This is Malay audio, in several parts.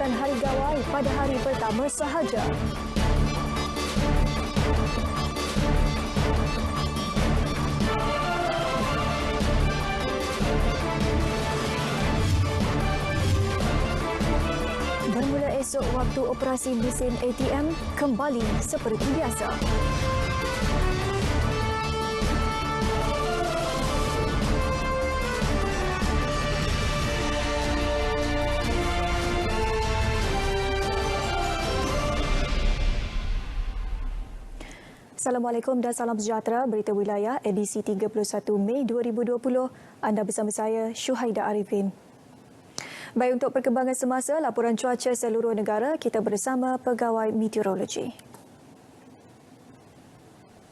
perayaan Hari Gawai pada hari pertama sahaja. Bermula esok, waktu operasi mesin ATM kembali seperti biasa. Assalamualaikum dan salam sejahtera. Berita Wilayah edisi 31 Mei 2020. Anda bersama saya, Syuhaida Arifin. Baik, untuk perkembangan semasa laporan cuaca seluruh negara, kita bersama Pegawai Meteorologi.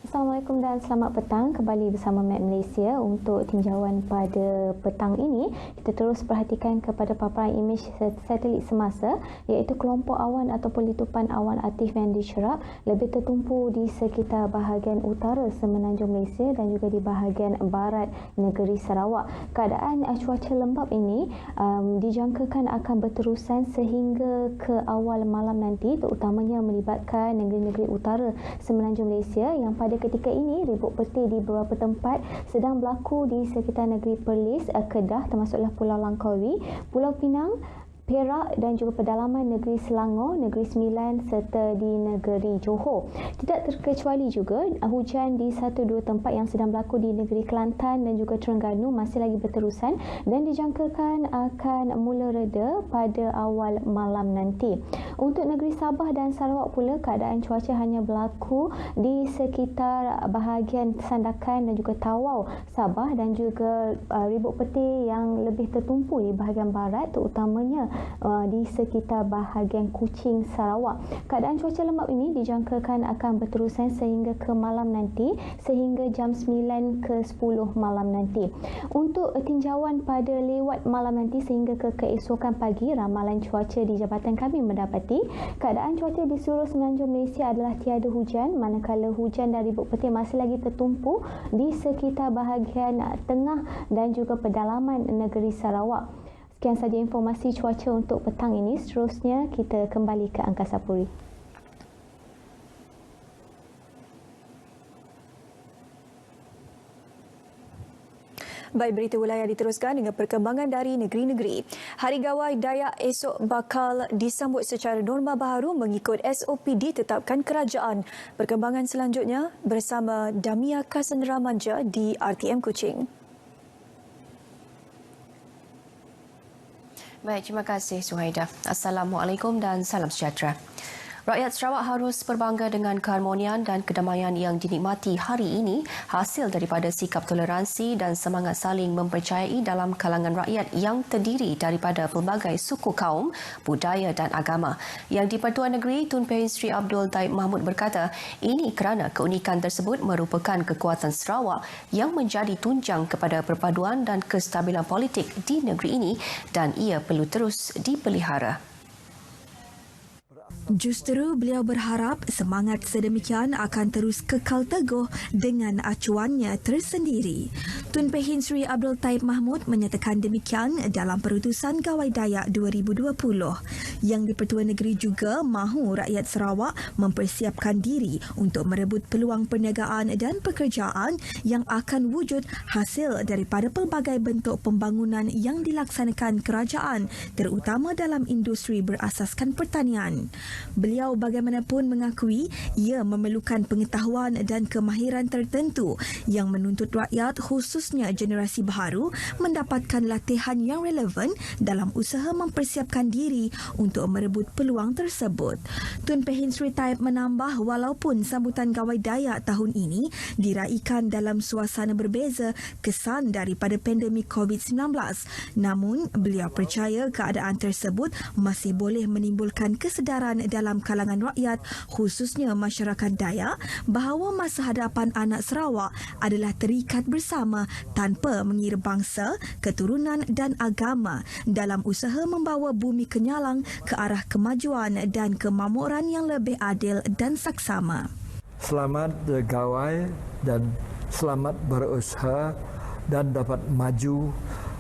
Assalamualaikum dan selamat petang. Kembali bersama Met Malaysia untuk tinjauan pada petang ini. Kita terus perhatikan kepada paparan imej satelit semasa, iaitu kelompok awan ataupun litupan awan aktif yang dicerap lebih tertumpu di sekitar bahagian utara semenanjung Malaysia dan juga di bahagian barat negeri Sarawak. Keadaan cuaca lembap ini dijangkakan akan berterusan sehingga ke awal malam nanti, terutamanya melibatkan negeri-negeri utara semenanjung Malaysia yang pada ketika ini ribut peti di beberapa tempat sedang berlaku di sekitar negeri Perlis, Kedah, termasuklah Pulau Langkawi, Pulau Pinang, Perak dan juga pedalaman negeri Selangor, negeri Sembilan serta di negeri Johor. Tidak terkecuali juga hujan di 1-2 tempat yang sedang berlaku di negeri Kelantan dan juga Terengganu masih lagi berterusan dan dijangkakan akan mula reda pada awal malam nanti. Untuk negeri Sabah dan Sarawak pula, keadaan cuaca hanya berlaku di sekitar bahagian Sandakan dan juga Tawau Sabah dan juga ribut peti yang lebih tertumpu di bahagian barat, terutamanya di sekitar bahagian Kuching, Sarawak. Keadaan cuaca lembap ini dijangkakan akan berterusan sehingga ke malam nanti, sehingga jam 9 ke 10 malam nanti. Untuk tinjauan pada lewat malam nanti sehingga ke keesokan pagi, ramalan cuaca di jabatan kami mendapati keadaan cuaca di seluruh semenanjung Malaysia adalah tiada hujan, manakala hujan dan ribut peti masih lagi tertumpu di sekitar bahagian tengah dan juga pedalaman negeri Sarawak. Sekian saja informasi cuaca untuk petang ini. Seterusnya kita kembali ke Angkasa Puri. Baik, berita wilayah diteruskan dengan perkembangan dari negeri-negeri. Hari Gawai Dayak esok bakal disambut secara norma baharu mengikut SOP ditetapkan kerajaan. Perkembangan selanjutnya bersama Damia Cassandra Manja di RTM Kuching. Baik, terima kasih Suhaida. Assalamualaikum dan salam sejahtera. Rakyat Sarawak harus berbangga dengan keharmonian dan kedamaian yang dinikmati hari ini hasil daripada sikap toleransi dan semangat saling mempercayai dalam kalangan rakyat yang terdiri daripada pelbagai suku kaum, budaya dan agama. Yang di-Pertuan Negeri Tun Pehin Sri Abdul Taib Mahmud berkata, ini kerana keunikan tersebut merupakan kekuatan Sarawak yang menjadi tunjang kepada perpaduan dan kestabilan politik di negeri ini dan ia perlu terus dipelihara. Justru beliau berharap semangat sedemikian akan terus kekal teguh dengan acuannya tersendiri. Tun Pehin Sri Abdul Taib Mahmud menyatakan demikian dalam Perutusan Gawai Dayak 2020. Yang di-Pertuan Negeri juga mahu rakyat Sarawak mempersiapkan diri untuk merebut peluang perniagaan dan pekerjaan yang akan wujud hasil daripada pelbagai bentuk pembangunan yang dilaksanakan kerajaan, terutama dalam industri berasaskan pertanian. Beliau bagaimanapun mengakui ia memerlukan pengetahuan dan kemahiran tertentu yang menuntut rakyat khususnya generasi baharu mendapatkan latihan yang relevan dalam usaha mempersiapkan diri untuk merebut peluang tersebut. Tun Pehin Sri Taib menambah walaupun sambutan Gawai Dayak tahun ini diraikan dalam suasana berbeza kesan daripada pandemik COVID-19, namun beliau percaya keadaan tersebut masih boleh menimbulkan kesedaran dalam kalangan rakyat khususnya masyarakat Dayak bahawa masa hadapan anak Sarawak adalah terikat bersama tanpa mengira bangsa, keturunan dan agama dalam usaha membawa bumi kenyalang ke arah kemajuan dan kemakmuran yang lebih adil dan saksama. Selamat bergawai dan selamat berusaha dan dapat maju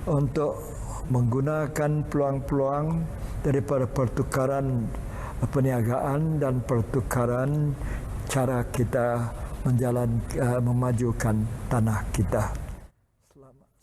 untuk menggunakan peluang-peluang daripada pertukaran perniagaan dan pertukaran cara kita memajukan tanah kita.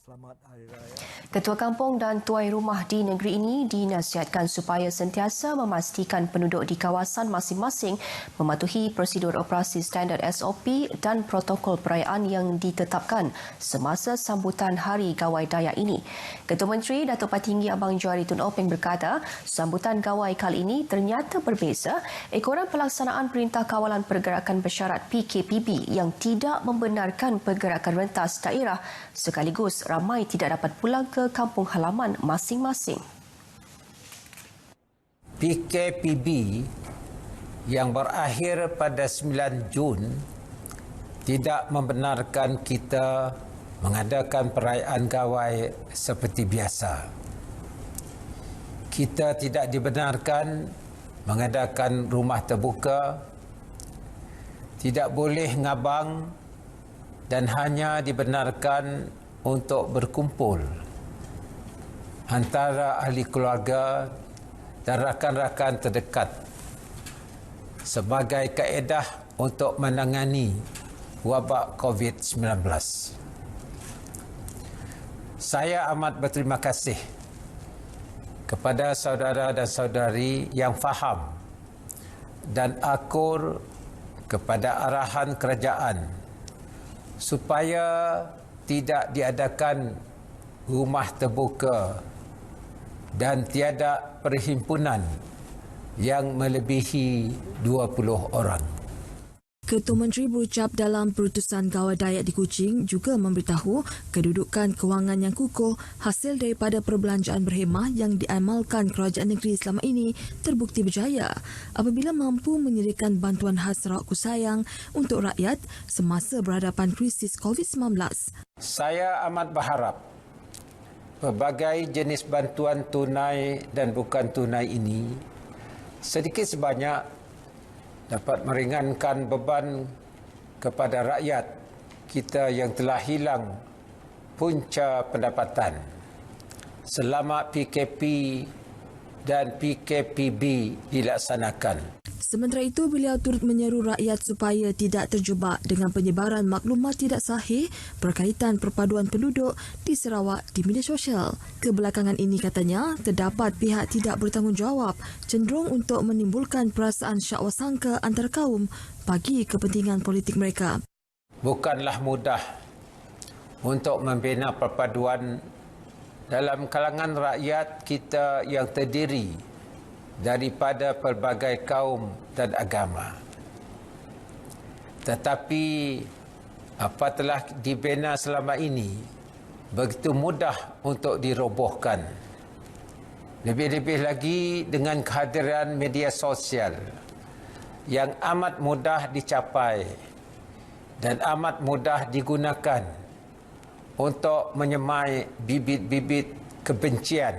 Selamat Hari Raya. Ketua Kampung dan tuai rumah di negeri ini dinasihatkan supaya sentiasa memastikan penduduk di kawasan masing-masing mematuhi prosedur operasi standard SOP dan protokol perayaan yang ditetapkan semasa sambutan Hari Gawai Dayak ini. Ketua Menteri Datuk Patinggi Abang Johari Tun Openg berkata, sambutan gawai kali ini ternyata berbeza ekoran pelaksanaan Perintah Kawalan Pergerakan Bersyarat PKPB yang tidak membenarkan pergerakan rentas daerah sekaligus ramai tidak dapat pulang ke kampung halaman masing-masing. PKPB yang berakhir pada 9 Jun tidak membenarkan kita mengadakan perayaan gawai seperti biasa. Kita tidak dibenarkan mengadakan rumah terbuka, tidak boleh ngabang dan hanya dibenarkan untuk berkumpul antara ahli keluarga dan rakan-rakan terdekat sebagai kaedah untuk menangani wabak COVID-19. Saya amat berterima kasih kepada saudara dan saudari yang faham dan akur kepada arahan kerajaan supaya tidak diadakan rumah terbuka dan tiada perhimpunan yang melebihi 20 orang. Ketua Menteri berucap dalam perutusan Gawai Dayak di Kuching juga memberitahu kedudukan kewangan yang kukuh hasil daripada perbelanjaan berhemah yang diamalkan kerajaan negeri selama ini terbukti berjaya apabila mampu menyediakan bantuan khas rawat kusayang untuk rakyat semasa berhadapan krisis COVID-19. Saya amat berharap pelbagai jenis bantuan tunai dan bukan tunai ini sedikit sebanyak dapat meringankan beban kepada rakyat kita yang telah hilang punca pendapatan selama PKP dan PKPB dilaksanakan. Sementara itu, beliau turut menyeru rakyat supaya tidak terjebak dengan penyebaran maklumat tidak sahih berkaitan perpaduan penduduk di Sarawak di media sosial. Kebelakangan ini katanya, terdapat pihak tidak bertanggungjawab cenderung untuk menimbulkan perasaan syakwa sangka antara kaum bagi kepentingan politik mereka. Bukanlah mudah untuk membina perpaduan dalam kalangan rakyat kita yang terdiri daripada pelbagai kaum dan agama. Tetapi apa telah dibina selama ini begitu mudah untuk dirobohkan. Lebih-lebih lagi dengan kehadiran media sosial yang amat mudah dicapai dan amat mudah digunakan untuk menyemai bibit-bibit kebencian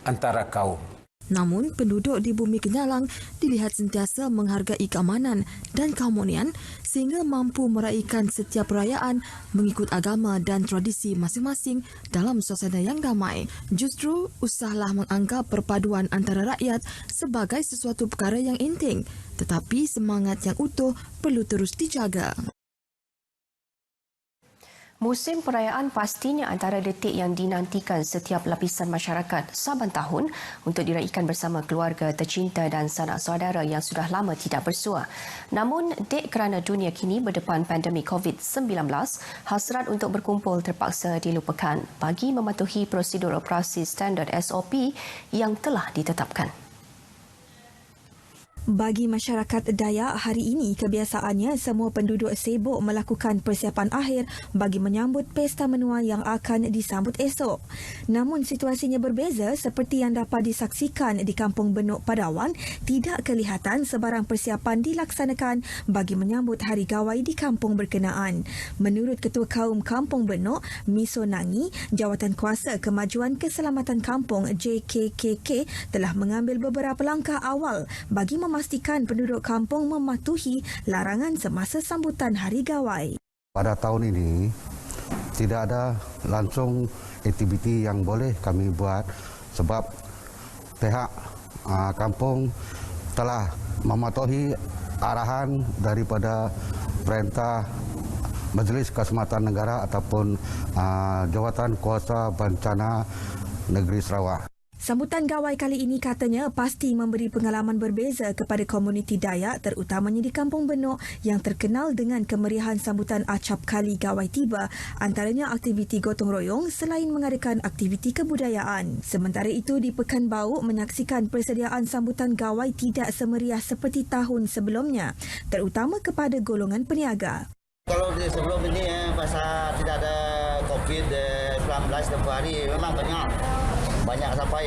antara kaum. Namun, penduduk di Bumi Kenyalang dilihat sentiasa menghargai keamanan dan keharmonian sehingga mampu meraihkan setiap perayaan mengikut agama dan tradisi masing-masing dalam suasana yang damai. Justru, usahlah menganggap perpaduan antara rakyat sebagai sesuatu perkara yang inting, tetapi semangat yang utuh perlu terus dijaga. Musim perayaan pastinya antara detik yang dinantikan setiap lapisan masyarakat saban tahun untuk diraikan bersama keluarga tercinta dan sanak saudara yang sudah lama tidak bersua. Namun, dek kerana dunia kini berdepan pandemik COVID-19, hasrat untuk berkumpul terpaksa dilupakan bagi mematuhi prosedur operasi standard SOP yang telah ditetapkan. Bagi masyarakat Dayak, hari ini kebiasaannya semua penduduk sibuk melakukan persiapan akhir bagi menyambut pesta menua yang akan disambut esok. Namun situasinya berbeza seperti yang dapat disaksikan di Kampung Benuk Padawan, tidak kelihatan sebarang persiapan dilaksanakan bagi menyambut Hari Gawai di kampung berkenaan. Menurut Ketua Kaum Kampung Benuk, Miso Nangi, Jawatan Kuasa Kemajuan Keselamatan Kampung JKKK telah mengambil beberapa langkah awal bagi memastikan penduduk kampung mematuhi larangan semasa sambutan Hari Gawai. Pada tahun ini tidak ada langsung aktiviti yang boleh kami buat sebab pihak kampung telah mematuhi arahan daripada perintah Majlis Keselamatan Negara ataupun Jawatan Kuasa Bencana Negeri Sarawak. Sambutan gawai kali ini katanya pasti memberi pengalaman berbeza kepada komuniti Dayak terutamanya di Kampung Benok yang terkenal dengan kemeriahan sambutan acap kali gawai tiba, antaranya aktiviti gotong royong selain mengadakan aktiviti kebudayaan. Sementara itu di Pekan Bau menyaksikan persediaan sambutan gawai tidak semeriah seperti tahun sebelumnya, terutama kepada golongan peniaga. Kalau di sebelum ini pasal tidak ada COVID-19 tempoh hari memang banyak sampai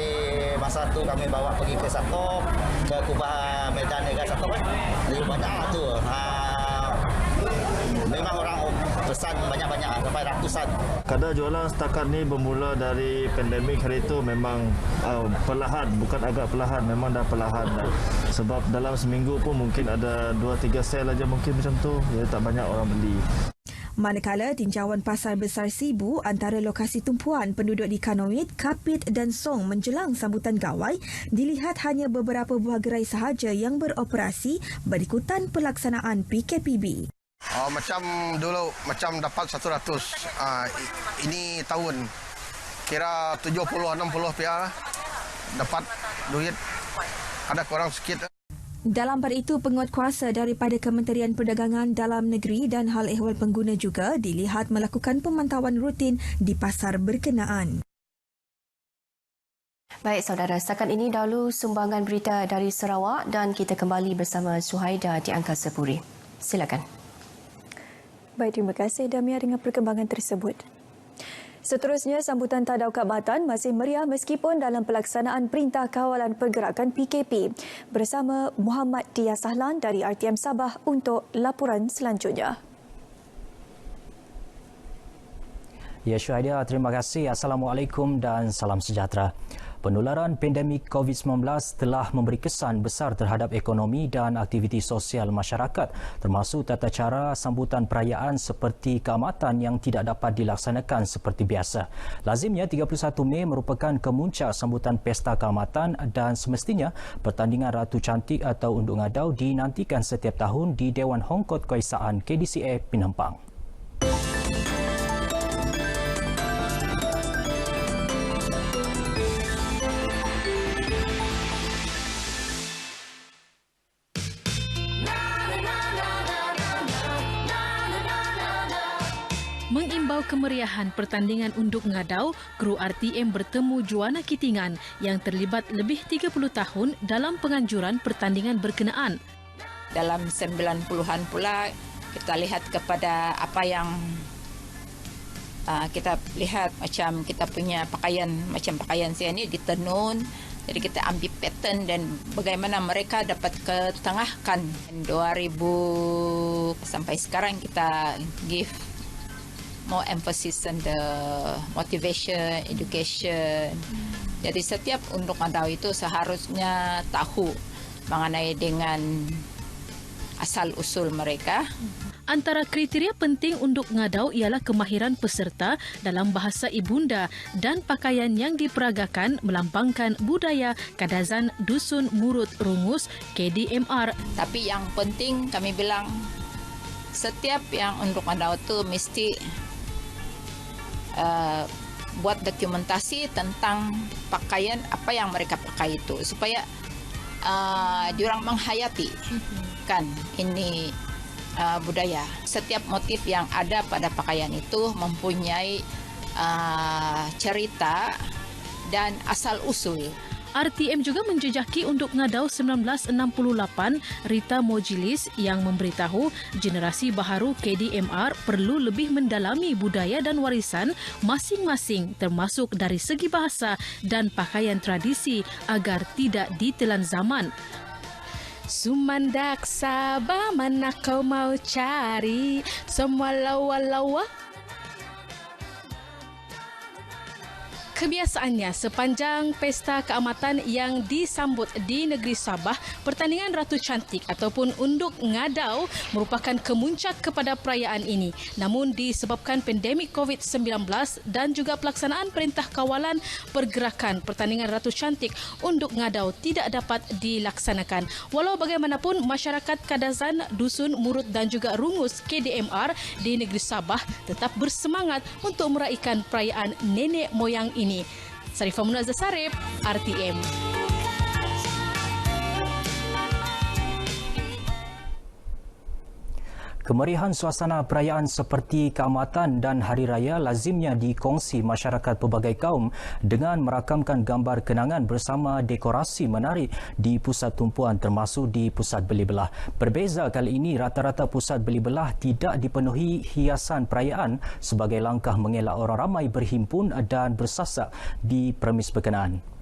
masa tu kami bawa pergi ke Sakop, ke Kubah Medan Negara Sakop lebih banyak tu. Memang orang pesan banyak-banyak sampai ratusan. Kadar jualan setakat ni bermula dari pandemik hari itu memang perlahan, bukan agak perlahan, memang dah perlahan dah. Sebab dalam seminggu pun mungkin ada 2-3 sel aja mungkin macam tu, jadi tak banyak orang beli. Manakala tinjauan Pasar Besar Sibu antara lokasi tumpuan penduduk di Kanowit, Kapit dan Song menjelang sambutan gawai dilihat hanya beberapa buah gerai sahaja yang beroperasi berikutan pelaksanaan PKPB. Macam dulu macam dapat 100. Ini tahun kira 70-60 pihak dapat duit, ada kurang sikit. Dalam pada itu, penguatkuasa daripada Kementerian Perdagangan Dalam Negeri dan Hal Ehwal Pengguna juga dilihat melakukan pemantauan rutin di pasar berkenaan. Baik saudara, setakat ini dahulu sumbangan berita dari Sarawak dan kita kembali bersama Suhaida di Angkasa Puri. Silakan. Baik, terima kasih Damia dengan perkembangan tersebut. Seterusnya, sambutan Tadau Kabatan masih meriah meskipun dalam pelaksanaan Perintah Kawalan Pergerakan PKP bersama Muhammad Tia Sahlan dari RTM Sabah untuk laporan selanjutnya. Ya Syuhaidah, terima kasih. Assalamualaikum dan salam sejahtera. Penularan pandemik COVID-19 telah memberi kesan besar terhadap ekonomi dan aktiviti sosial masyarakat, termasuk tata cara sambutan perayaan seperti keamatan yang tidak dapat dilaksanakan seperti biasa. Lazimnya 31 Mei merupakan kemuncak sambutan pesta keamatan dan semestinya pertandingan Ratu Cantik atau Unduk Ngadau dinantikan setiap tahun di Dewan Hongkot Keesaan KDCA Penampang. Mengimbau kemeriahan pertandingan Unduk Ngadau, kru RTM bertemu Juana Kitingan yang terlibat lebih 30 tahun dalam penganjuran pertandingan berkenaan. Dalam 90-an pula kita lihat kepada apa yang kita lihat macam kita punya pakaian, macam pakaian saya ni ditenun. Jadi kita ambil pattern dan bagaimana mereka dapat ketengahkan. 2000 sampai sekarang kita give more emphasis on the motivation, education. Jadi setiap Unduk Ngadau itu seharusnya tahu mengenai dengan asal-usul mereka. Antara kriteria penting Unduk Ngadau ialah kemahiran peserta dalam bahasa ibunda dan pakaian yang diperagakan melambangkan budaya Kadazan Dusun Murut Rungus KDMR. Tapi yang penting kami bilang setiap yang Unduk Ngadau itu mesti buat dokumentasi tentang pakaian apa yang mereka pakai itu supaya diorang menghayati kan ini budaya. Setiap motif yang ada pada pakaian itu mempunyai cerita dan asal usul. RTM juga menjejaki Unduk Ngadau 1968 Rita Mojilis yang memberitahu generasi baharu KDMR perlu lebih mendalami budaya dan warisan masing-masing termasuk dari segi bahasa dan pakaian tradisi agar tidak ditelan zaman. Sumandak Sabah mana kau mau cari semua lawa-lawa Kebiasaannya, sepanjang pesta keamatan yang disambut di negeri Sabah, pertandingan Ratu Cantik ataupun Unduk Ngadau merupakan kemuncak kepada perayaan ini. Namun disebabkan pandemik COVID-19 dan juga pelaksanaan Perintah Kawalan Pergerakan, pertandingan Ratu Cantik Unduk Ngadau tidak dapat dilaksanakan. Walau bagaimanapun, masyarakat Kadazan, Dusun, Murut dan juga Rungus KDMR di negeri Sabah tetap bersemangat untuk meraihkan perayaan nenek moyang ini. Sarifah Munazah Sarip, RTM. Kemeriahan suasana perayaan seperti keamatan dan hari raya lazimnya dikongsi masyarakat pelbagai kaum dengan merakamkan gambar kenangan bersama dekorasi menarik di pusat tumpuan termasuk di pusat beli belah. Berbeza kali ini, rata-rata pusat beli belah tidak dipenuhi hiasan perayaan sebagai langkah mengelak orang ramai berhimpun dan bersasak di premis berkenaan.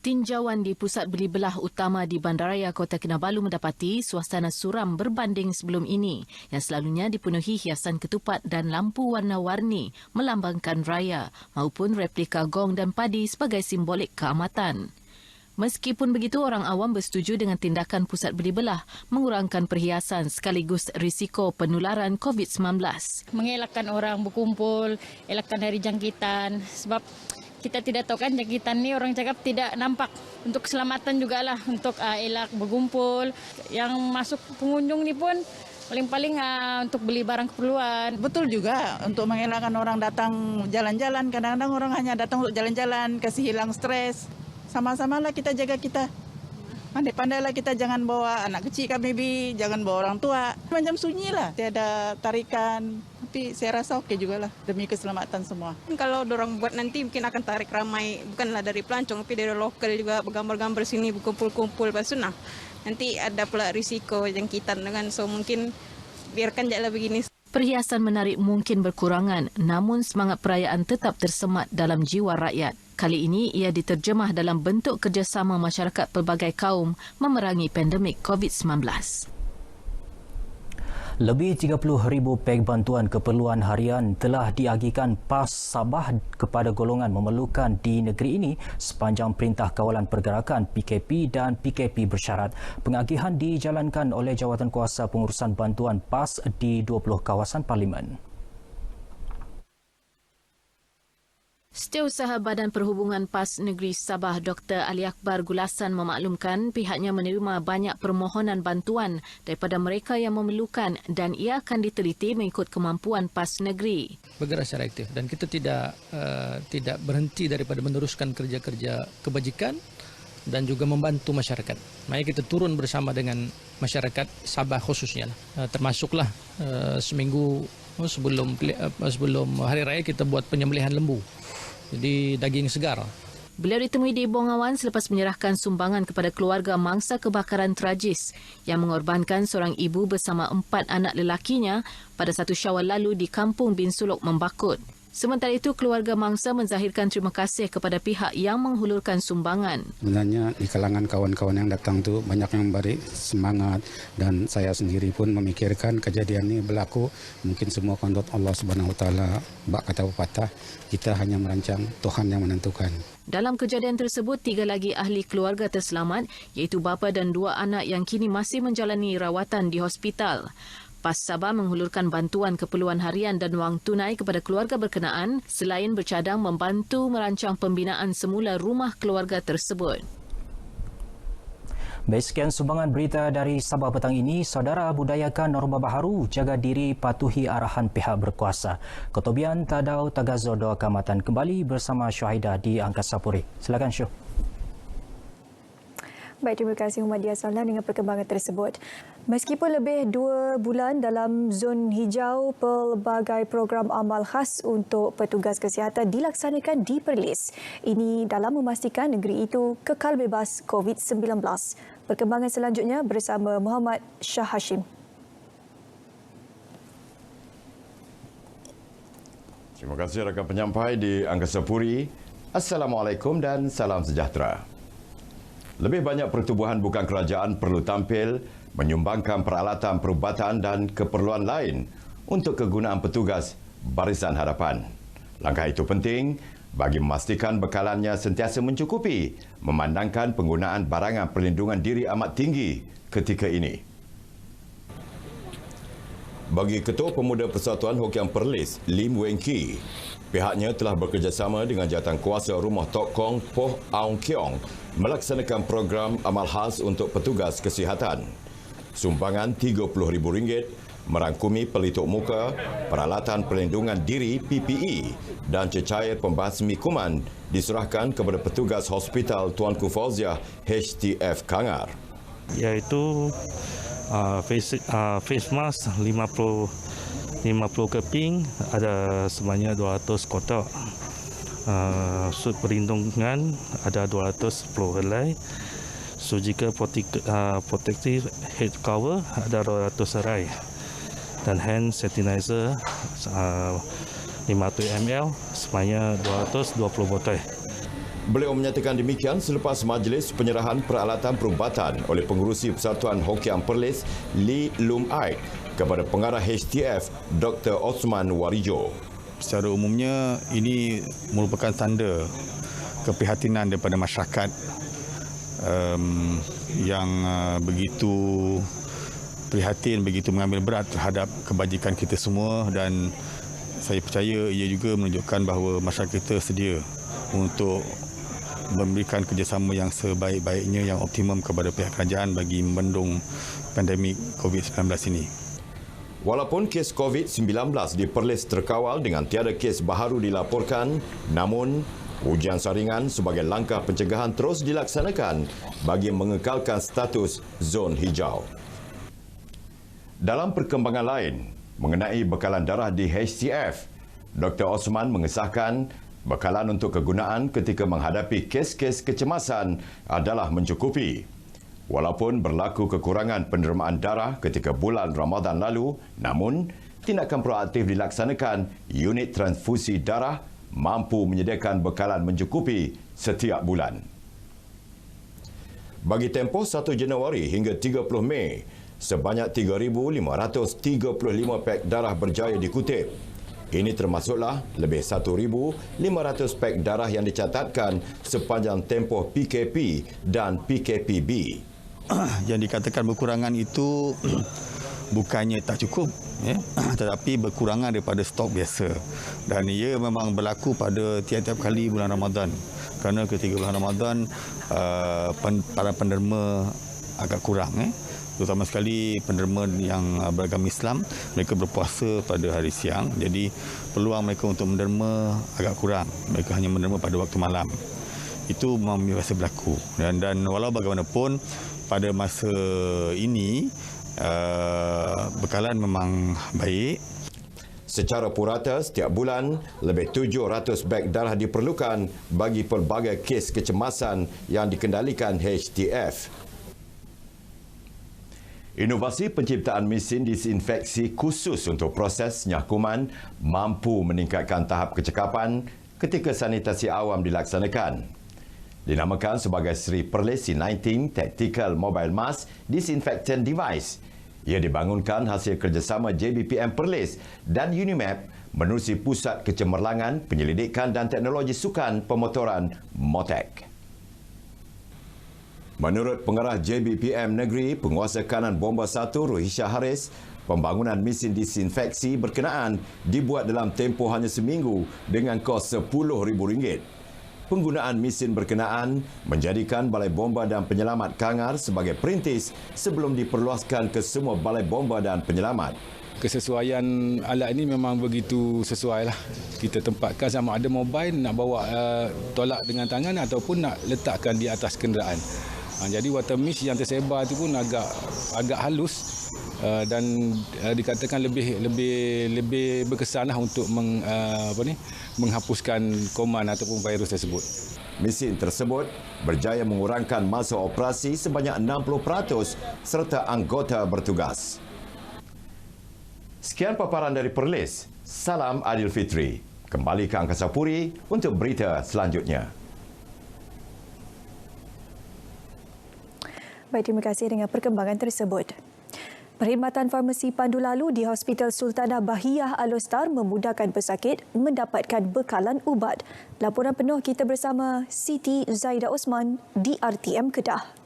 Tinjauan di pusat beli belah utama di Bandaraya Kota Kinabalu mendapati suasana suram berbanding sebelum ini yang selalunya dipenuhi hiasan ketupat dan lampu warna-warni melambangkan raya maupun replika gong dan padi sebagai simbolik keamatan. Meskipun begitu, orang awam bersetuju dengan tindakan pusat beli belah mengurangkan perhiasan sekaligus risiko penularan COVID-19. Mengelakkan orang berkumpul, elakkan hari jangkitan sebab kita tidak tahu kan jangkitan ni orang cakap tidak nampak. Untuk keselamatan jugalah untuk elak berkumpul. Yang masuk pengunjung ni pun paling-paling untuk beli barang keperluan. Betul juga untuk mengelakkan orang datang jalan-jalan. Kadang-kadang orang hanya datang untuk jalan-jalan, kasih hilang stres. Sama-samalah kita jaga kita. Pandai-pandailah kita jangan bawa anak kecil ke baby, jangan bawa orang tua. Macam sunyi lah, tiada tarikan. Tapi saya rasa okey jugalah demi keselamatan semua. Kalau dorang buat nanti mungkin akan tarik ramai, bukanlah dari pelancong tapi dari lokal juga bergambar-gambar sini, berkumpul-kumpul. Lepas tu nanti ada pula risiko jangkitan dengan so mungkin biarkan jalan begini. Perhiasan menarik mungkin berkurangan, namun semangat perayaan tetap tersemat dalam jiwa rakyat. Kali ini ia diterjemah dalam bentuk kerjasama masyarakat pelbagai kaum memerangi pandemik COVID-19. Lebih 30,000 peg bantuan keperluan harian telah diagihkan PAS Sabah kepada golongan memerlukan di negeri ini sepanjang Perintah Kawalan Pergerakan PKP dan PKP bersyarat. Pengagihan dijalankan oleh Jawatankuasa Pengurusan Bantuan PAS di 20 kawasan parlimen. Setiausaha Badan Perhubungan PAS Negeri Sabah Dr. Ali Akbar Gulasan memaklumkan pihaknya menerima banyak permohonan bantuan daripada mereka yang memerlukan dan ia akan diteliti mengikut kemampuan PAS Negeri. Bergerak secara aktif dan kita tidak berhenti daripada meneruskan kerja-kerja kebajikan dan juga membantu masyarakat. Mari kita turun bersama dengan masyarakat Sabah khususnya. Termasuklah seminggu sebelum Hari Raya kita buat penyembelihan lembu. Jadi daging segar. Beliau ditemui di Bongawan selepas menyerahkan sumbangan kepada keluarga mangsa kebakaran tragis yang mengorbankan seorang ibu bersama 4 anak lelakinya pada 1 Syawal lalu di Kampung Bin Sulok, Membakut. Sementara itu, keluarga mangsa menzahirkan terima kasih kepada pihak yang menghulurkan sumbangan. Sebenarnya di kalangan kawan-kawan yang datang tu banyak yang memberi semangat dan saya sendiri pun memikirkan kejadian ini berlaku mungkin semua kandut Allah Subhanahu Wa Taala. Bak kata pepatah, kita hanya merancang, Tuhan yang menentukan. Dalam kejadian tersebut, 3 lagi ahli keluarga terselamat iaitu bapa dan 2 anak yang kini masih menjalani rawatan di hospital. PAS Sabah menghulurkan bantuan keperluan harian dan wang tunai kepada keluarga berkenaan selain bercadang membantu merancang pembinaan semula rumah keluarga tersebut. Baik, sekian sumbangan berita dari Sabah petang ini. Saudara, budayakan norma baharu, jaga diri, patuhi arahan pihak berkuasa. Kotobian Tadau Tagazo Doa Kamatan kembali bersama Syuhaida di Angkasa Puri. Silakan Syuh. Baik, terima kasih Umadia Salna dengan perkembangan tersebut. Meskipun lebih 2 bulan dalam zon hijau, pelbagai program amal khas untuk petugas kesihatan dilaksanakan di Perlis. Ini dalam memastikan negeri itu kekal bebas COVID-19. Perkembangan selanjutnya bersama Muhammad Shah Hashim. Terima kasih rakan penyampai di Angkasa Puri. Assalamualaikum dan salam sejahtera. Lebih banyak pertubuhan bukan kerajaan perlu tampil menyumbangkan peralatan perubatan dan keperluan lain untuk kegunaan petugas barisan hadapan. Langkah itu penting bagi memastikan bekalannya sentiasa mencukupi, memandangkan penggunaan barangan perlindungan diri amat tinggi ketika ini. Bagi Ketua Pemuda Persatuan Hokian Perlis, Lim Weng Ki, pihaknya telah bekerjasama dengan Jawatankuasa Rumah Tok Kong Poh Aung Keong melaksanakan program amal khas untuk petugas kesihatan. Sumbangan RM30,000 merangkumi pelitup muka, peralatan perlindungan diri PPE dan cecair pembasmi kuman diserahkan kepada petugas Hospital Tuanku Fauziah HTF Kangar. Iaitu face mask 50 keping, ada sebanyak 200 kotak. Suit perlindungan ada 210 helai. Surgical protective head cover ada 200 serai. Dan hand sanitizer 500 ml sebanyak 220 botol. Beliau menyatakan demikian selepas majlis penyerahan peralatan perubatan oleh pengurusi Persatuan Hokian Perlis Lee Lum Aik kepada pengarah HTF Dr. Osman Warijo. Secara umumnya ini merupakan tanda keprihatinan daripada masyarakat yang begitu prihatin, begitu mengambil berat terhadap kebajikan kita semua, dan saya percaya ia juga menunjukkan bahawa masyarakat kita sedia untuk memberikan kerjasama yang sebaik-baiknya, yang optimum kepada pihak kerajaan bagi membendung pandemik COVID-19 ini. Walaupun kes COVID-19 di Perlis terkawal dengan tiada kes baharu dilaporkan, namun ujian saringan sebagai langkah pencegahan terus dilaksanakan bagi mengekalkan status zon hijau. Dalam perkembangan lain, mengenai bekalan darah di HTF, Dr. Osman mengesahkan bekalan untuk kegunaan ketika menghadapi kes-kes kecemasan adalah mencukupi. Walaupun berlaku kekurangan penerimaan darah ketika bulan Ramadan lalu, namun tindakan proaktif dilaksanakan, unit transfusi darah mampu menyediakan bekalan mencukupi setiap bulan. Bagi tempoh 1 Januari hingga 30 Mei, sebanyak 3,535 pek darah berjaya dikutip. Ini termasuklah lebih 1,500 pek darah yang dicatatkan sepanjang tempoh PKP dan PKPB. Yang dikatakan berkurangan itu bukannya tak cukup, ya, tetapi berkurangan daripada stok biasa. Dan ia memang berlaku pada tiap-tiap kali bulan Ramadan. Kerana ketika bulan Ramadan, para penderma agak kurang, terutama sekali penderma yang beragama Islam, mereka berpuasa pada hari siang, jadi peluang mereka untuk menderma agak kurang. Mereka hanya menderma pada waktu malam. Itu memang biasa berlaku. Dan walau bagaimanapun, pada masa ini bekalan memang baik. Secara purata, setiap bulan lebih 700 beg darah diperlukan bagi pelbagai kes kecemasan yang dikendalikan HTF. Inovasi penciptaan mesin disinfeksi khusus untuk proses nyakuman mampu meningkatkan tahap kecekapan ketika sanitasi awam dilaksanakan. Dinamakan sebagai Sri Perlis C19 Tactical Mobile Mask Disinfectant Device. Ia dibangunkan hasil kerjasama JBPM Perlis dan Unimap menerusi Pusat Kecemerlangan, Penyelidikan dan Teknologi Sukan Pemotoran MOTEC. Menurut pengarah JBPM Negeri, Penguasa Kanan Bomba 1 Rohisha Haris, pembangunan mesin disinfeksi berkenaan dibuat dalam tempoh hanya seminggu dengan kos RM10,000. Penggunaan mesin berkenaan menjadikan Balai Bomba dan Penyelamat Kangar sebagai perintis sebelum diperluaskan ke semua Balai Bomba dan Penyelamat. Kesesuaian alat ini memang begitu sesuai lah. Kita tempatkan sama ada mobile nak bawa tolak dengan tangan ataupun nak letakkan di atas kenderaan. Jadi water mist yang tersebar itu pun agak halus dan dikatakan lebih berkesan lah untuk menghapuskan kuman ataupun virus tersebut. Mesin tersebut berjaya mengurangkan masa operasi sebanyak 60% serta anggota bertugas. Sekian paparan dari Perlis. Salam Aidilfitri. Kembali ke Angkasa Puri untuk berita selanjutnya. Baik, terima kasih dengan perkembangan tersebut. Perkhidmatan farmasi pandu lalu di Hospital Sultanah Bahiyah Alostar memudahkan pesakit mendapatkan bekalan ubat. Laporan penuh kita bersama Siti Zaidah Osman di RTM Kedah.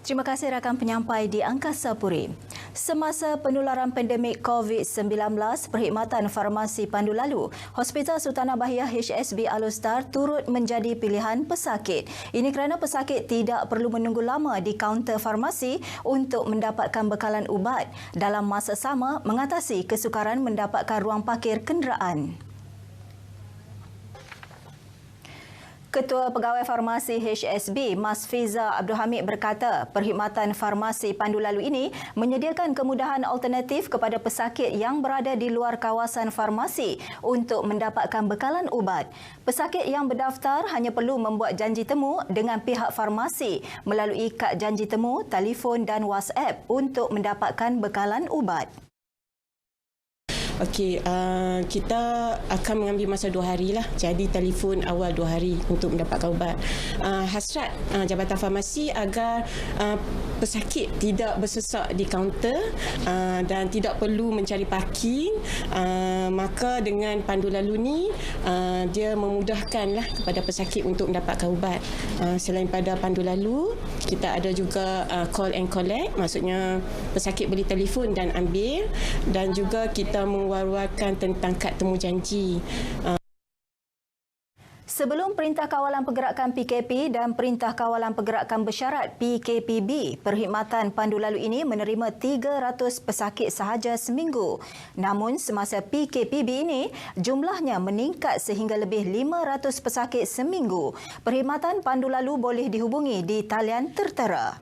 Terima kasih rakan penyampai di Angkasa Puri. Semasa penularan pandemik COVID-19, Perkhidmatan Farmasi Pandu Lalu, Hospital Sultanah Bahiyah HSB Alostar turut menjadi pilihan pesakit. Ini kerana pesakit tidak perlu menunggu lama di kaunter farmasi untuk mendapatkan bekalan ubat dalam masa sama mengatasi kesukaran mendapatkan ruang parkir kenderaan. Ketua Pegawai Farmasi HSB, Mas Fiza Abdul Hamid berkata, perkhidmatan farmasi pandu lalu ini menyediakan kemudahan alternatif kepada pesakit yang berada di luar kawasan farmasi untuk mendapatkan bekalan ubat. Pesakit yang berdaftar hanya perlu membuat janji temu dengan pihak farmasi melalui kad janji temu, telefon dan WhatsApp untuk mendapatkan bekalan ubat. Okey, kita akan mengambil masa 2 hari lah. Jadi telefon awal 2 hari untuk mendapatkan ubat. Hasrat Jabatan Farmasi agar pesakit tidak bersesak di kaunter dan tidak perlu mencari parking. Maka dengan pandu lalu ni dia memudahkanlah kepada pesakit untuk mendapatkan ubat. Selain pada pandu lalu, kita ada juga call and collect, maksudnya pesakit boleh telefon dan ambil, dan juga kita war-warkan tentang kad temu janji. Sebelum Perintah Kawalan Pergerakan PKP dan Perintah Kawalan Pergerakan Bersyarat PKPB, perkhidmatan pandu lalu ini menerima 300 pesakit sahaja seminggu. Namun semasa PKPB ini, jumlahnya meningkat sehingga lebih 500 pesakit seminggu. Perkhidmatan pandu lalu boleh dihubungi di talian tertera.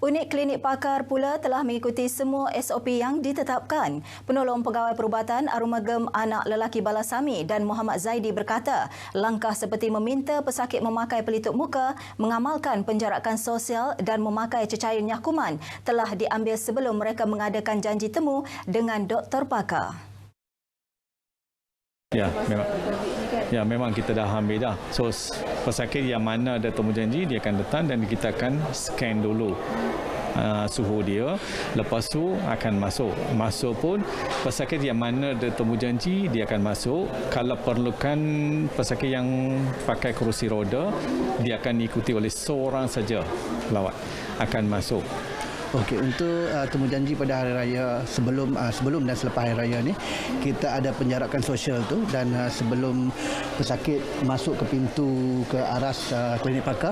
Unit klinik pakar pula telah mengikuti semua SOP yang ditetapkan. Penolong Pegawai Perubatan Arumagem Anak Lelaki Balasami dan Muhammad Zaidi berkata, langkah seperti meminta pesakit memakai pelitup muka, mengamalkan penjarakan sosial dan memakai cecair nyakuman telah diambil sebelum mereka mengadakan janji temu dengan doktor pakar. Memang kita dah ambil dah. So pesakit yang mana ada temu janji dia akan datang dan kita akan scan dulu suhu dia. Lepas tu akan masuk pun pesakit yang mana ada temu janji dia akan masuk. Kalau perlukan pesakit yang pakai kerusi roda, dia akan diikuti oleh seorang saja pelawat akan masuk. Okey, untuk temu janji pada hari raya sebelum dan selepas hari raya ni, kita ada penjarakan sosial tu, dan sebelum pesakit masuk ke pintu ke aras klinik pakar,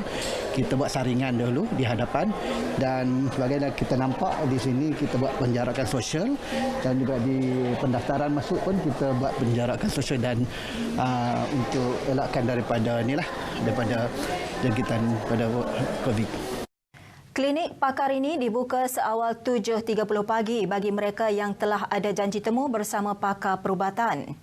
kita buat saringan dulu di hadapan, dan sebagainya kita nampak di sini kita buat penjarakan sosial, dan juga di pendaftaran masuk pun kita buat penjarakan sosial, dan untuk elakkan daripada jangkitan pada COVID. Klinik pakar ini dibuka seawal 7.30 pagi bagi mereka yang telah ada janji temu bersama pakar perubatan.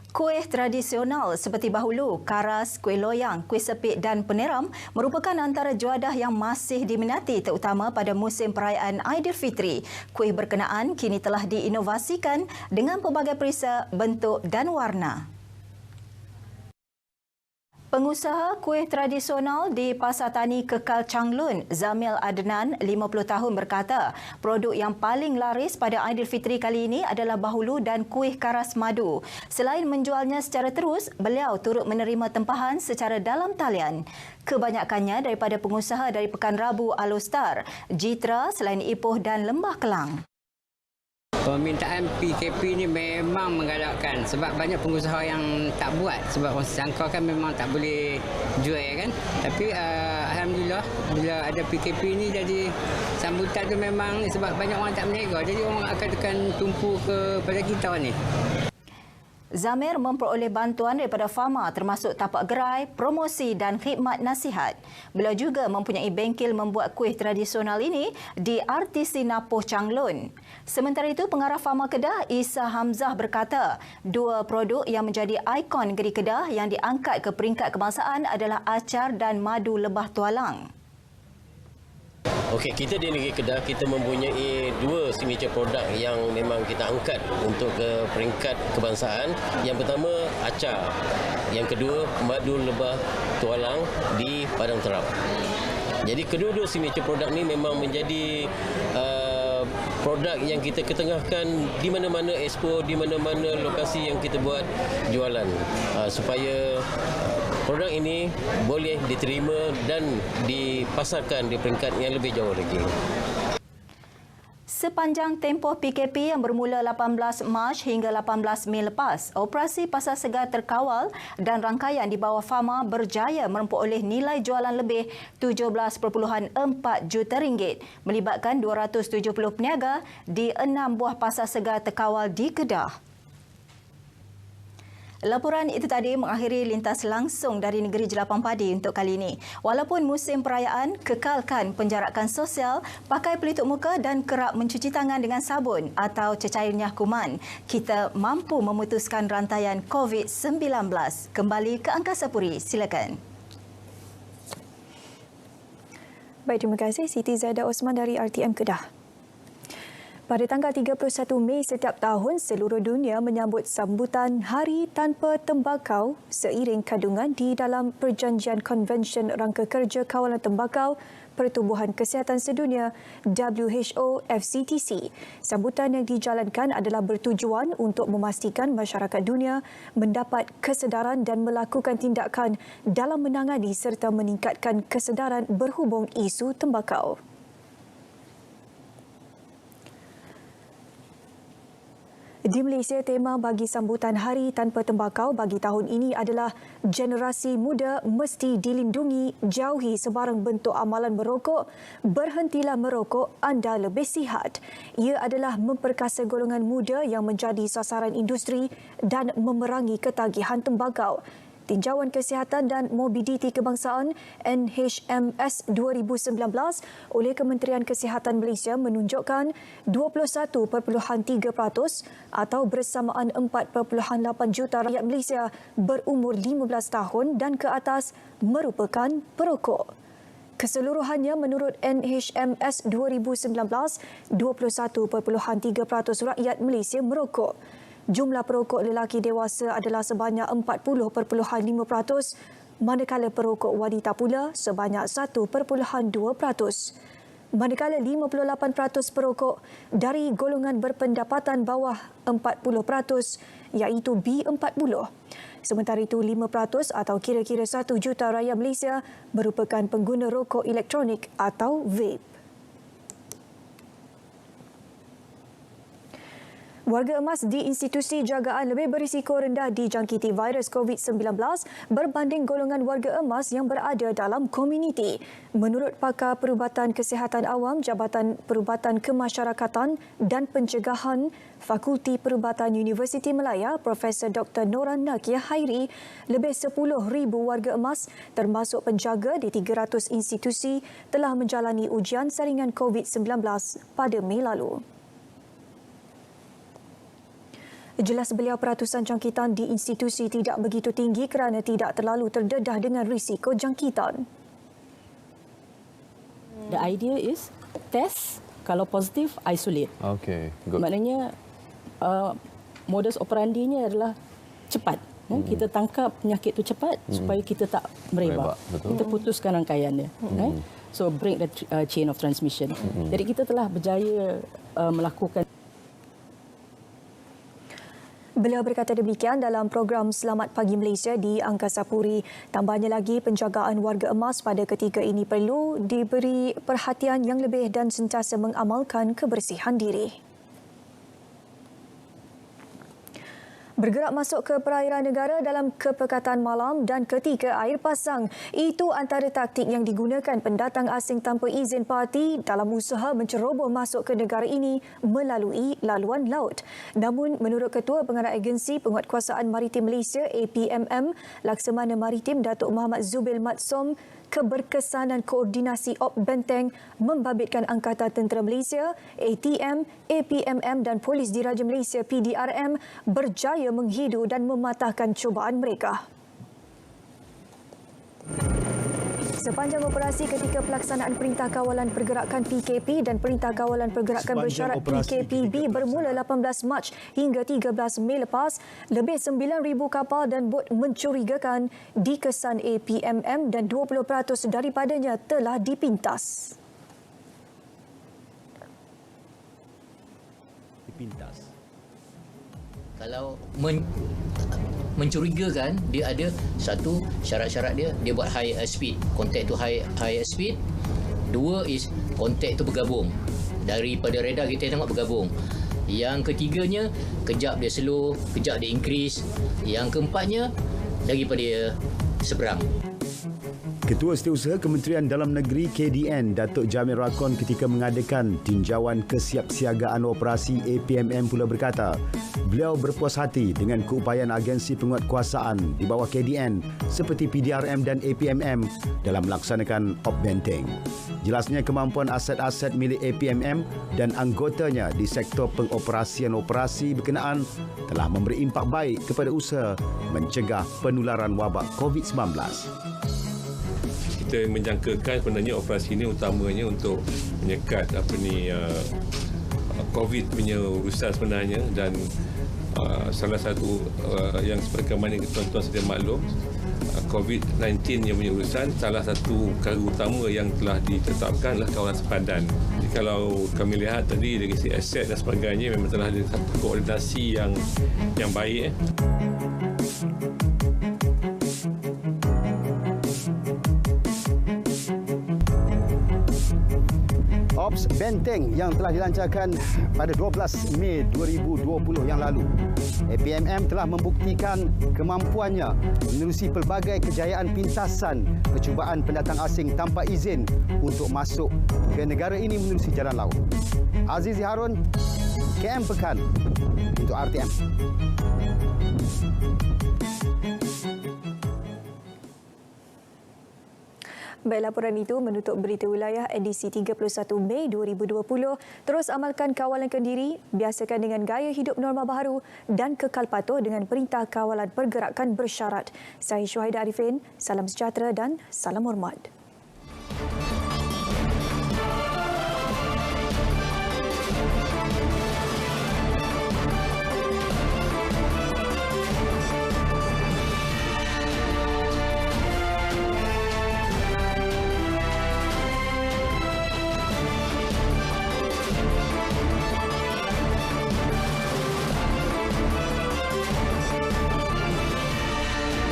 Kuih tradisional seperti bahulu, karas, kuih loyang, kuih sepit dan peneram merupakan antara juadah yang masih diminati terutama pada musim perayaan Aidilfitri. Kuih berkenaan kini telah diinovasikan dengan pelbagai perisa, bentuk dan warna. Pengusaha kuih tradisional di Pasar Tani Kekal Changlun, Zamil Adnan, 50 tahun berkata, produk yang paling laris pada Aidilfitri kali ini adalah bahulu dan kuih karas madu. Selain menjualnya secara terus, beliau turut menerima tempahan secara dalam talian. Kebanyakannya daripada pengusaha dari Pekan Rabu Alostar, Jitra, Selain Ipoh dan Lembah Kelang. Permintaan PKP ni memang menggalakkan sebab banyak pengusaha yang tak buat sebab orang sangka kan memang tak boleh jual kan. Tapi alhamdulillah bila ada PKP ni jadi sambutan tu memang sebab banyak orang tak berniaga, jadi orang akan tumpu kepada kita ni. Zamir memperoleh bantuan daripada Fama termasuk tapak gerai, promosi dan khidmat nasihat. Beliau juga mempunyai bengkel membuat kuih tradisional ini di RTC Napoh Changlun. Sementara itu, pengarah Fama Kedah, Isa Hamzah berkata, dua produk yang menjadi ikon negeri Kedah yang diangkat ke peringkat kebangsaan adalah acar dan madu lebah tualang. Okey, kita di negeri Kedah kita mempunyai dua signature produk yang memang kita angkat untuk ke peringkat kebangsaan. Yang pertama acar, yang kedua madu lebah tualang di Padang Terap. Jadi kedua-dua signature produk ni memang menjadi produk yang kita ketengahkan di mana-mana expo, di mana-mana lokasi yang kita buat jualan, supaya produk ini boleh diterima dan dipasarkan di peringkat yang lebih jauh lagi. Sepanjang tempoh PKP yang bermula 18 Mac hingga 18 Mei lepas, operasi pasar segar terkawal dan rangkaian di bawah Fama berjaya memperoleh nilai jualan lebih 17.4 juta ringgit, melibatkan 270 peniaga di 6 buah pasar segar terkawal di Kedah. Laporan itu tadi mengakhiri lintas langsung dari negeri Jelapang Padi untuk kali ini. Walaupun musim perayaan, kekalkan penjarakan sosial, pakai pelitup muka dan kerap mencuci tangan dengan sabun atau cecairnya kuman. Kita mampu memutuskan rantaian COVID-19. Kembali ke Angkasa Puri, silakan. Baik, terima kasih Siti Zaidah Osman dari RTM Kedah. Pada tanggal 31 Mei setiap tahun, seluruh dunia menyambut sambutan Hari Tanpa Tembakau seiring kandungan di dalam Perjanjian Konvensyen Rangka Kerja Kawalan Tembakau Pertubuhan Kesihatan Sedunia WHO FCTC. Sambutan yang dijalankan adalah bertujuan untuk memastikan masyarakat dunia mendapat kesedaran dan melakukan tindakan dalam menangani serta meningkatkan kesedaran berhubung isu tembakau. Di Malaysia, tema bagi sambutan Hari Tanpa Tembakau bagi tahun ini adalah generasi muda mesti dilindungi, jauhi sebarang bentuk amalan merokok, berhentilah merokok, anda lebih sihat. Ia adalah memperkasa golongan muda yang menjadi sasaran industri dan memerangi ketagihan tembakau. Tinjauan Kesihatan dan Morbiditi Kebangsaan NHMS 2019 oleh Kementerian Kesihatan Malaysia menunjukkan 21.3% atau bersamaan 4.8 juta rakyat Malaysia berumur 15 tahun dan ke atas merupakan perokok. Keseluruhannya menurut NHMS 2019, 21.3% rakyat Malaysia merokok. Jumlah perokok lelaki dewasa adalah sebanyak 40.5%, manakala perokok wanita pula sebanyak 1.2%. Manakala 58% perokok dari golongan berpendapatan bawah 40%, iaitu B40. Sementara itu 5% atau kira-kira 1 juta rakyat Malaysia merupakan pengguna rokok elektronik atau vape. Warga emas di institusi jagaan lebih berisiko rendah dijangkiti virus COVID-19 berbanding golongan warga emas yang berada dalam komuniti. Menurut pakar Perubatan Kesihatan Awam Jabatan Perubatan Kemasyarakatan dan Pencegahan Fakulti Perubatan Universiti Malaya, Profesor Dr. Noran Nakia Hairi, lebih 10,000 warga emas termasuk penjaga di 300 institusi telah menjalani ujian saringan COVID-19 pada Mei lalu. Jelas beliau peratusan jangkitan di institusi tidak begitu tinggi kerana tidak terlalu terdedah dengan risiko jangkitan. The idea is test, kalau positif, isolate. Okay, good. Maknanya modus operandinya adalah cepat. Kita tangkap penyakit itu cepat supaya kita tak merebak. Kita putuskan rangkaiannya. So break the chain of transmission. Jadi kita telah berjaya melakukan. Beliau berkata demikian dalam program Selamat Pagi Malaysia di Angkasa Puri. Tambahnya lagi, penjagaan warga emas pada ketika ini perlu diberi perhatian yang lebih dan sentiasa mengamalkan kebersihan diri. Bergerak masuk ke perairan negara dalam kepekatan malam dan ketika air pasang. Itu antara taktik yang digunakan pendatang asing tanpa izin parti dalam usaha menceroboh masuk ke negara ini melalui laluan laut. Namun, menurut Ketua Pengarah Agensi Penguatkuasaan Maritim Malaysia APMM, Laksamana Maritim Datuk Muhammad Zubil Matsom, keberkesanan koordinasi Op Benteng membabitkan Angkatan Tentera Malaysia, ATM, APMM dan Polis Diraja Malaysia PDRM berjaya menghidu dan mematahkan cubaan mereka. Sepanjang operasi ketika pelaksanaan Perintah Kawalan Pergerakan PKP dan Perintah Kawalan Pergerakan Bersyarat PKPB bermula 18 Mac hingga 13 Mei lepas, lebih 9,000 kapal dan bot mencurigakan dikesan APMM dan 20% daripadanya telah dipintas. Kalau mencurigakan, dia ada satu syarat-syarat dia buat high speed, kontak tu high speed. Dua is kontak tu bergabung. Daripada radar kita tengok bergabung. Yang ketiganya, kejap dia slow, kejap dia increase. Yang keempatnya, daripada dia seberang. Ketua Setiausaha Kementerian Dalam Negeri KDN, Datuk Jamil Rakon ketika mengadakan tinjauan kesiapsiagaan operasi APMM pula berkata, beliau berpuas hati dengan keupayaan agensi penguatkuasaan di bawah KDN seperti PDRM dan APMM dalam melaksanakan op benteng. Jelasnya kemampuan aset-aset milik APMM dan anggotanya di sektor pengoperasian operasi berkenaan telah memberi impak baik kepada usaha mencegah penularan wabak COVID-19. Kita menjangkakan sebenarnya operasi ini utamanya untuk menyekat COVID punya urusan sebenarnya, dan salah satu yang seperti mana tuan-tuan sedia maklum, COVID-19 yang punya urusan, salah satu perkara utama yang telah ditetapkan adalah kawalan sepadan. Jadi kalau kami lihat tadi dari segi aset dan sebagainya, memang telah ada satu koordinasi yang baik. Ops Benteng yang telah dilancarkan pada 12 Mei 2020 yang lalu. APMM telah membuktikan kemampuannya menerusi pelbagai kejayaan pintasan percubaan pendatang asing tanpa izin untuk masuk ke negara ini menerusi jalan laut. Azizi Harun, KM Pekan untuk RTM. Baik, laporan itu menutup berita wilayah edisi 31 Mei 2020. Terus amalkan kawalan kendiri, biasakan dengan gaya hidup norma baharu dan kekal patuh dengan Perintah Kawalan Pergerakan Bersyarat. Saya Syuhaida Arifin, salam sejahtera dan salam hormat.